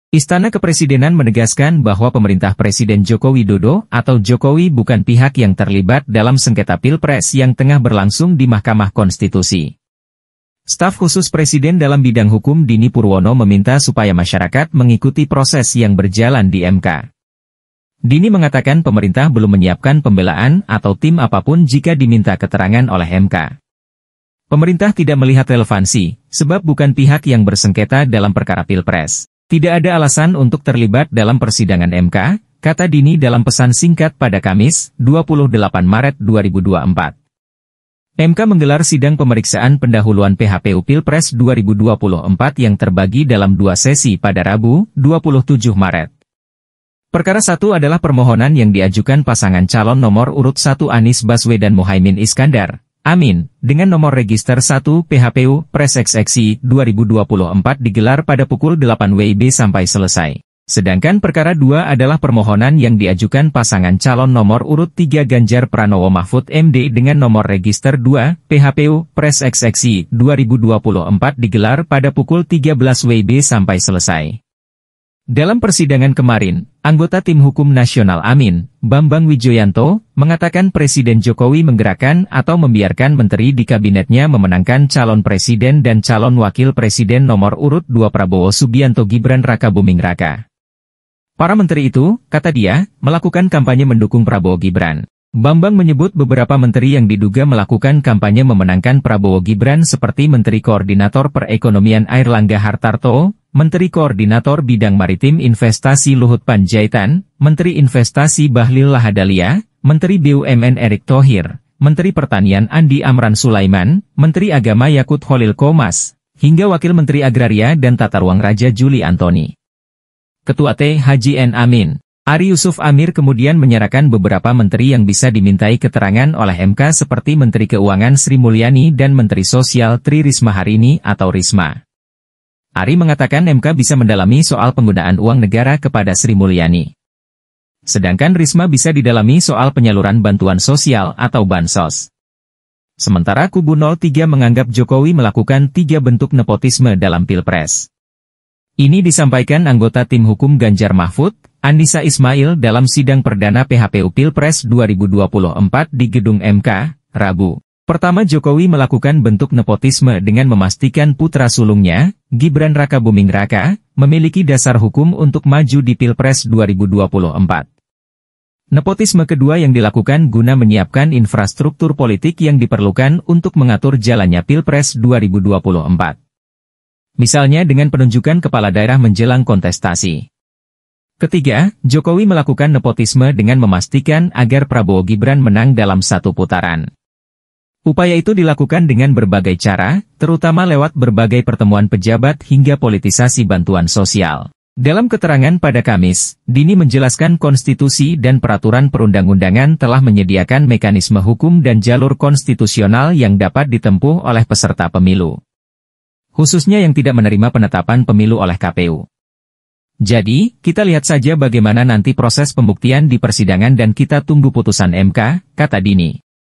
Istana Kepresidenan menegaskan bahwa pemerintah Presiden Joko Widodo atau Jokowi bukan pihak yang terlibat dalam sengketa Pilpres yang tengah berlangsung di Mahkamah Konstitusi. Staf khusus Presiden dalam bidang hukum Dini Purwono meminta supaya masyarakat mengikuti proses yang berjalan di MK. Dini mengatakan pemerintah belum menyiapkan pembelaan atau tim apapun jika diminta keterangan oleh MK. Pemerintah tidak melihat relevansi, sebab bukan pihak yang bersengketa dalam perkara Pilpres. Tidak ada alasan untuk terlibat dalam persidangan MK, kata Dini dalam pesan singkat pada Kamis, 28 Maret 2024. MK menggelar sidang pemeriksaan pendahuluan PHPU Pilpres 2024 yang terbagi dalam 2 sesi pada Rabu, 27 Maret. Perkara 1 adalah permohonan yang diajukan pasangan calon nomor urut 1 Anies Baswedan Muhaimin Iskandar, Amin, dengan nomor register 1 PHPU Pres XX 2024 digelar pada pukul 8 WIB sampai selesai. Sedangkan perkara 2 adalah permohonan yang diajukan pasangan calon nomor urut 3 Ganjar Pranowo Mahfud MD dengan nomor register 2 PHPU Pres XX 2024 digelar pada pukul 13 WIB sampai selesai. Dalam persidangan kemarin, anggota Tim Hukum Nasional Amin, Bambang Wijoyanto, mengatakan Presiden Jokowi menggerakkan atau membiarkan menteri di kabinetnya memenangkan calon presiden dan calon wakil presiden nomor urut 2 Prabowo Subianto Gibran Rakabuming Raka. Para menteri itu, kata dia, melakukan kampanye mendukung Prabowo Gibran. Bambang menyebut beberapa menteri yang diduga melakukan kampanye memenangkan Prabowo Gibran seperti Menteri Koordinator Perekonomian Airlangga Hartarto, Menteri Koordinator Bidang Maritim Investasi Luhut Panjaitan, Menteri Investasi Bahlil Lahadalia, Menteri BUMN Erick Thohir, Menteri Pertanian Andi Amran Sulaiman, Menteri Agama Yakut Kholil Qomas, hingga Wakil Menteri Agraria dan Tata Ruang Raja Juli Antoni. Ketua T. Haji N. Amin, Ari Yusuf Amir kemudian menyerahkan beberapa menteri yang bisa dimintai keterangan oleh MK seperti Menteri Keuangan Sri Mulyani dan Menteri Sosial Tri Risma Harini atau Risma. Ari mengatakan MK bisa mendalami soal penggunaan uang negara kepada Sri Mulyani. Sedangkan Risma bisa didalami soal penyaluran bantuan sosial atau bansos. Sementara kubu 03 menganggap Jokowi melakukan 3 bentuk nepotisme dalam Pilpres. Ini disampaikan anggota tim hukum Ganjar Mahfud, Andisa Ismail dalam sidang perdana PHPU Pilpres 2024 di Gedung MK, Rabu. Pertama, Jokowi melakukan bentuk nepotisme dengan memastikan putra sulungnya, Gibran Rakabuming Raka, memiliki dasar hukum untuk maju di Pilpres 2024. Nepotisme kedua yang dilakukan guna menyiapkan infrastruktur politik yang diperlukan untuk mengatur jalannya Pilpres 2024. Misalnya dengan penunjukan kepala daerah menjelang kontestasi. Ketiga, Jokowi melakukan nepotisme dengan memastikan agar Prabowo Gibran menang dalam 1 putaran. Upaya itu dilakukan dengan berbagai cara, terutama lewat berbagai pertemuan pejabat hingga politisasi bantuan sosial. Dalam keterangan pada Kamis, Dini menjelaskan konstitusi dan peraturan perundang-undangan telah menyediakan mekanisme hukum dan jalur konstitusional yang dapat ditempuh oleh peserta pemilu. Khususnya yang tidak menerima penetapan pemilu oleh KPU. Jadi, kita lihat saja bagaimana nanti proses pembuktian di persidangan dan kita tunggu putusan MK, kata Dini.